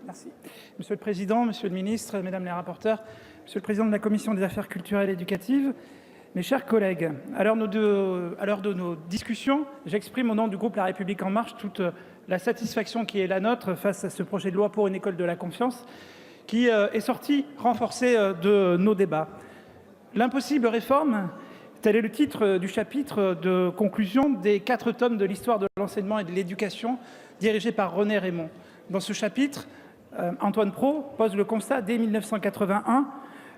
Merci. Monsieur le Président, Monsieur le Ministre, Mesdames les rapporteurs, Monsieur le Président de la Commission des Affaires culturelles et éducatives, mes chers collègues, à l'heure de nos discussions, j'exprime au nom du groupe La République En Marche toute la satisfaction qui est la nôtre face à ce projet de loi pour une école de la confiance qui est sorti renforcé de nos débats. L'impossible réforme, tel est le titre du chapitre de conclusion des 4 tomes de l'histoire de l'enseignement et de l'éducation dirigé par René Raymond. Dans ce chapitre, Antoine Prot pose le constat dès 1981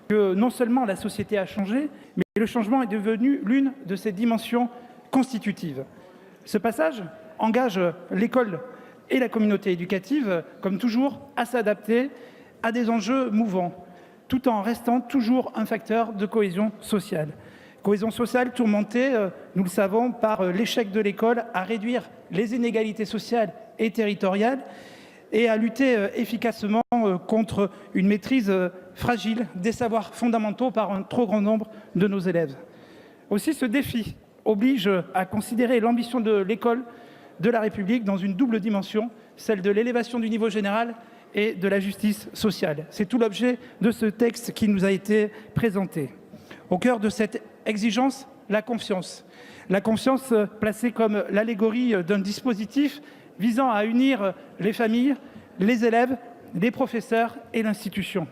que non seulement la société a changé, mais le changement est devenu l'une de ses dimensions constitutives. Ce passage engage l'école et la communauté éducative, comme toujours, à s'adapter à des enjeux mouvants, tout en restant toujours un facteur de cohésion sociale. Cohésion sociale tourmentée, nous le savons, par l'échec de l'école à réduire les inégalités sociales et territoriales et à lutter efficacement contre une maîtrise fragile des savoirs fondamentaux par un trop grand nombre de nos élèves. Aussi, ce défi oblige à considérer l'ambition de l'école de la République dans une double dimension, celle de l'élévation du niveau général et de la justice sociale. C'est tout l'objet de ce texte qui nous a été présenté. Au cœur de cette exigence, la confiance. La confiance placée comme l'allégorie d'un dispositif visant à unir les familles, les élèves, les professeurs et l'institution.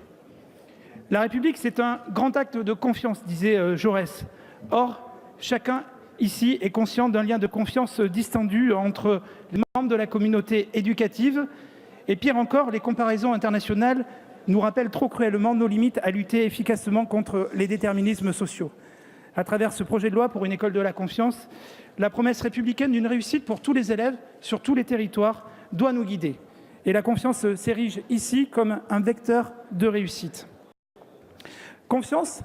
La République, c'est un grand acte de confiance, disait Jaurès. Or, chacun ici est conscient d'un lien de confiance distendu entre les membres de la communauté éducative et pire encore, les comparaisons internationales nous rappellent trop cruellement nos limites à lutter efficacement contre les déterminismes sociaux. À travers ce projet de loi pour une école de la confiance, la promesse républicaine d'une réussite pour tous les élèves sur tous les territoires doit nous guider. Et la confiance s'érige ici comme un vecteur de réussite. Confiance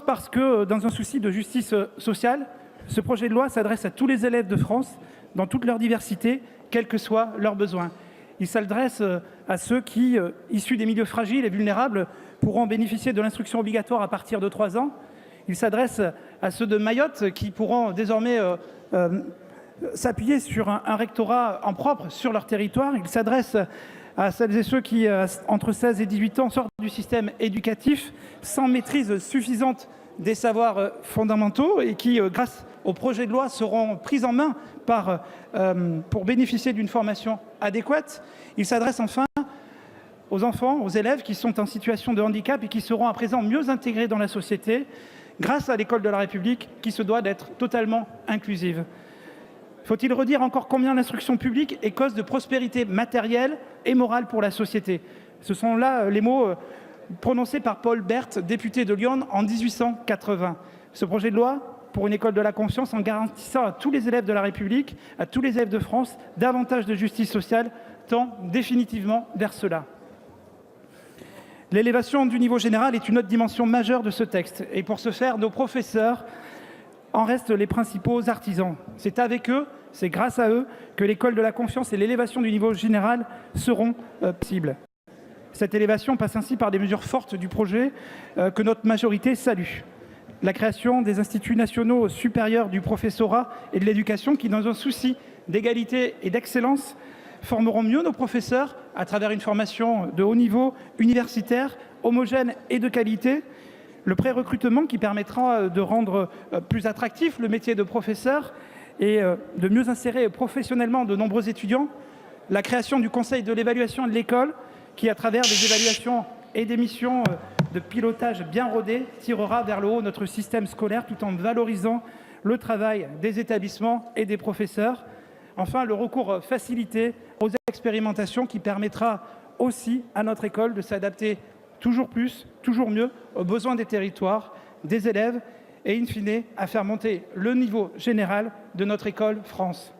parce que, dans un souci de justice sociale, ce projet de loi s'adresse à tous les élèves de France, dans toute leur diversité, quels que soient leurs besoins. Il s'adresse à ceux qui, issus des milieux fragiles et vulnérables, pourront bénéficier de l'instruction obligatoire à partir de 3 ans. Il s'adresse à ceux de Mayotte qui pourront désormais s'appuyer sur un rectorat en propre sur leur territoire. Il s'adresse à celles et ceux qui, entre 16 et 18 ans, sortent du système éducatif sans maîtrise suffisante des savoirs fondamentaux et qui, grâce au projet de loi, seront prises en main pour bénéficier d'une formation adéquate. Il s'adresse enfin aux enfants, aux élèves qui sont en situation de handicap et qui seront à présent mieux intégrés dans la société grâce à l'école de la République qui se doit d'être totalement inclusive. Faut-il redire encore combien l'instruction publique est cause de prospérité matérielle et morale pour la société? Ce sont là les mots prononcés par Paul Berthe, député de Lyon en 1880. Ce projet de loi pour une école de la confiance, en garantissant à tous les élèves de la République, à tous les élèves de France, davantage de justice sociale, tend définitivement vers cela. L'élévation du niveau général est une autre dimension majeure de ce texte. Et pour ce faire, nos professeurs en restent les principaux artisans. C'est avec eux, c'est grâce à eux, que l'école de la confiance et l'élévation du niveau général seront possibles. Cette élévation passe ainsi par des mesures fortes du projet que notre majorité salue. La création des instituts nationaux supérieurs du professorat et de l'éducation qui, dans un souci d'égalité et d'excellence, formeront mieux nos professeurs à travers une formation de haut niveau, universitaire, homogène et de qualité. Le pré-recrutement qui permettra de rendre plus attractif le métier de professeur et de mieux insérer professionnellement de nombreux étudiants. La création du Conseil de l'évaluation de l'école qui, à travers des évaluations et des missions de pilotage bien rodées, tirera vers le haut notre système scolaire tout en valorisant le travail des établissements et des professeurs. Enfin, le recours facilité aux expérimentations qui permettra aussi à notre école de s'adapter toujours plus, toujours mieux aux besoins des territoires, des élèves et, in fine, à faire monter le niveau général de notre école France.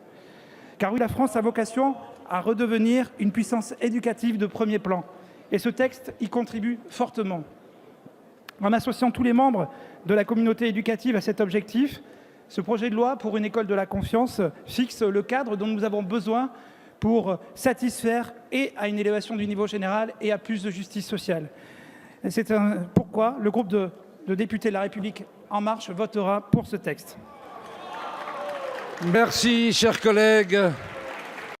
Car oui, la France a vocation à redevenir une puissance éducative de premier plan. Et ce texte y contribue fortement. En associant tous les membres de la communauté éducative à cet objectif, ce projet de loi pour une école de la confiance fixe le cadre dont nous avons besoin pour satisfaire et à une élévation du niveau général et à plus de justice sociale. C'est pourquoi le groupe de députés de La République En Marche votera pour ce texte. Merci, chers collègues.